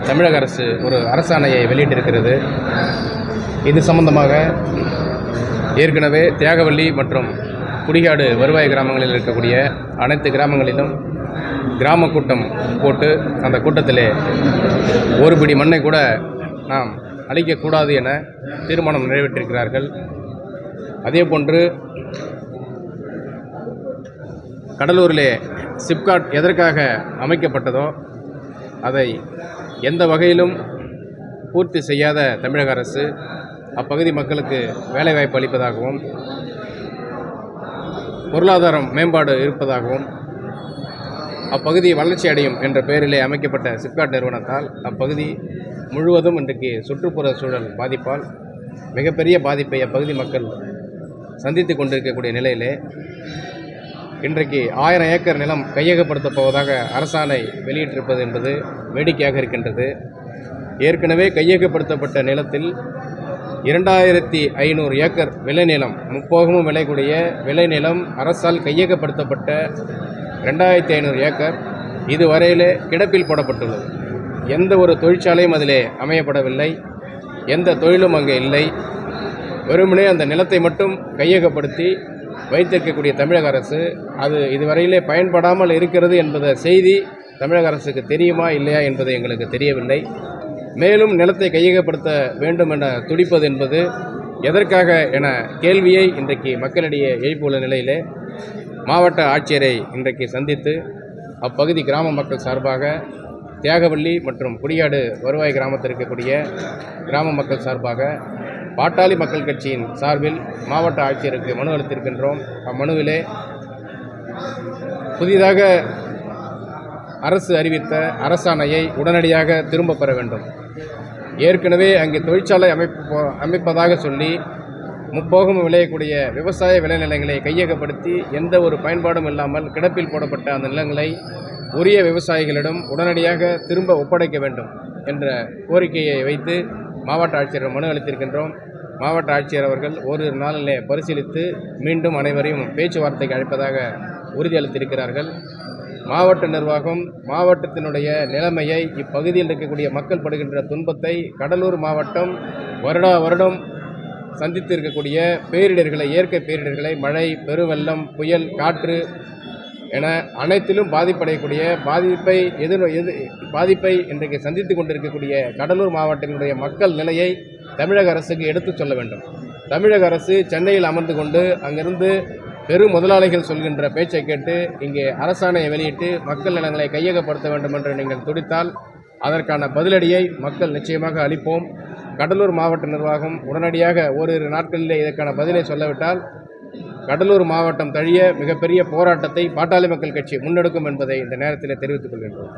தமிழக அரசு ஒரு அரசாணையை வெளியிட்டிருக்கிறது. இது சம்பந்தமாக ஏற்கனவே தியாகவள்ளி மற்றும் குடிகாடு வருவாய் கிராமங்களில் இருக்கக்கூடிய அனைத்து கிராமங்களிலும் கிராம கூட்டம் போட்டு அந்த கூட்டத்திலே ஒரு பிடி மண்ணை கூட நாம் அளிக்கக்கூடாது என தீர்மானம் நிறைவேற்றிருக்கிறார்கள். அதேபோன்று கடலூரிலே சிப்காட் எதற்காக அமைக்கப்பட்டதோ அதை எந்த வகையிலும் பூர்த்தி செய்யாத தமிழக அரசு அப்பகுதி மக்களுக்கு வேலைவாய்ப்பு அளிப்பதாகவும் பொருளாதாரம் மேம்பாடு இருப்பதாகவும் அப்பகுதி வளர்ச்சி அடையும் என்ற பெயரிலே அமைக்கப்பட்ட சிப்காட் நிறுவனத்தால் அப்பகுதி முழுவதும் இன்றைக்கு சுற்றுப்புற சூழல் பாதிப்பால் மிகப்பெரிய பாதிப்பை அப்பகுதி மக்கள் சந்தித்து கொண்டிருக்கக்கூடிய நிலையிலே இன்றைக்கு 1000 ஏக்கர் நிலம் கையகப்படுத்தப் போவதாக அரசாணை வெளியிட்டிருப்பது என்பது வேடிக்கையாக இருக்கின்றது. ஏற்கனவே கையகப்படுத்தப்பட்ட நிலத்தில் 2500 ஏக்கர் விளைநிலம் முப்போகமும் விளையக்கூடிய விளைநிலம் அரசால் கையகப்படுத்தப்பட்ட 2500 ஏக்கர் இதுவரையிலே கிடப்பில் போடப்பட்டுள்ளது. எந்த ஒரு தொழிற்சாலையும் அதிலே அமையப்படவில்லை, எந்த தொழிலும் அங்கே இல்லை. வெறுமனே அந்த நிலத்தை மட்டும் கையகப்படுத்தி வைத்திருக்கக்கூடிய தமிழக அரசு அது இதுவரையிலே பயன்படாமல் இருக்கிறது என்பத செய்தி தமிழக அரசுக்கு தெரியுமா இல்லையா என்பது எங்களுக்கு தெரியவில்லை. மேலும் நிலத்தை கையகப்படுத்த வேண்டும் என துடிப்பது என்பது எதற்காக என கேள்வியை இன்றைக்கு மக்களிடையே எழுப்பியுள்ள நிலையிலே மாவட்ட ஆட்சியரை இன்றைக்கு சந்தித்து அப்பகுதி கிராம மக்கள் சார்பாக தியாகவள்ளி மற்றும் குடியாடு வருவாய் கிராமத்தில் இருக்கக்கூடிய கிராம மக்கள் சார்பாக பாட்டாளி மக்கள் கட்சியின் சார்பில் மாவட்ட ஆட்சியருக்கு மனு அளித்திருக்கின்றோம். அம்மனுவிலே புதிதாக அரசு அறிவித்த அரசாணையை உடனடியாக திரும்ப பெற வேண்டும். ஏற்கனவே அங்கே தொழிற்சாலை அமைப்பதாக சொல்லி முப்போகம் விளையக்கூடிய விவசாய விளைநிலங்களை கையகப்படுத்தி எந்த ஒரு பயன்பாடும் இல்லாமல் கிடப்பில் போடப்பட்ட அந்த நிலங்களை உரிய விவசாயிகளிடம் உடனடியாக திரும்ப ஒப்படைக்க வேண்டும் என்ற கோரிக்கையை வைத்து மாவட்ட ஆட்சியர் மனு அளித்திருக்கின்றோம். மாவட்ட ஆட்சியர் அவர்கள் ஓரிரு நாளிலே பரிசீலித்து மீண்டும் அனைவரையும் பேச்சுவார்த்தைக்கு அழைப்பதாக உறுதியளித்திருக்கிறார்கள். மாவட்ட நிர்வாகம் மாவட்டத்தினுடைய நிலைமையை இப்பகுதியில் இருக்கக்கூடிய மக்கள் படுகின்ற துன்பத்தை கடலூர் மாவட்டம் வருடம் சந்தித்து இருக்கக்கூடிய பேரிடர்களை இயற்கை பேரிடர்களை மழை, பெருவெள்ளம், புயல், காற்று என அனைத்திலும் பாதிப்படையக்கூடிய பாதிப்பை இன்றைக்கு சந்தித்து கொண்டிருக்கக்கூடிய கடலூர் மாவட்டத்தினுடைய மக்கள் நிலையை தமிழக அரசுக்கு எடுத்துச் சொல்ல வேண்டும். தமிழக அரசு சென்னையில் அமர்ந்து கொண்டு அங்கிருந்து பெரும் முதலாளிகள் சொல்கின்ற பேச்சை கேட்டு இங்கே அரசாணையை வெளியிட்டு மக்கள் நிலங்களை கையகப்படுத்த வேண்டும் என்று நீங்கள் துடித்தால் அதற்கான பதிலடியை மக்கள் நிச்சயமாக அளிப்போம். கடலூர் மாவட்ட நிர்வாகம் உடனடியாக ஓரிரு நாட்களிலே இதற்கான பதிலை சொல்லவிட்டால் கடலூர் மாவட்டம் தழிய மிகப்பெரிய போராட்டத்தை பாட்டாளி மக்கள் கட்சி முன்னெடுக்கும் என்பதை இந்த நேரத்தில் தெரிவித்துக் கொள்கின்றோம்.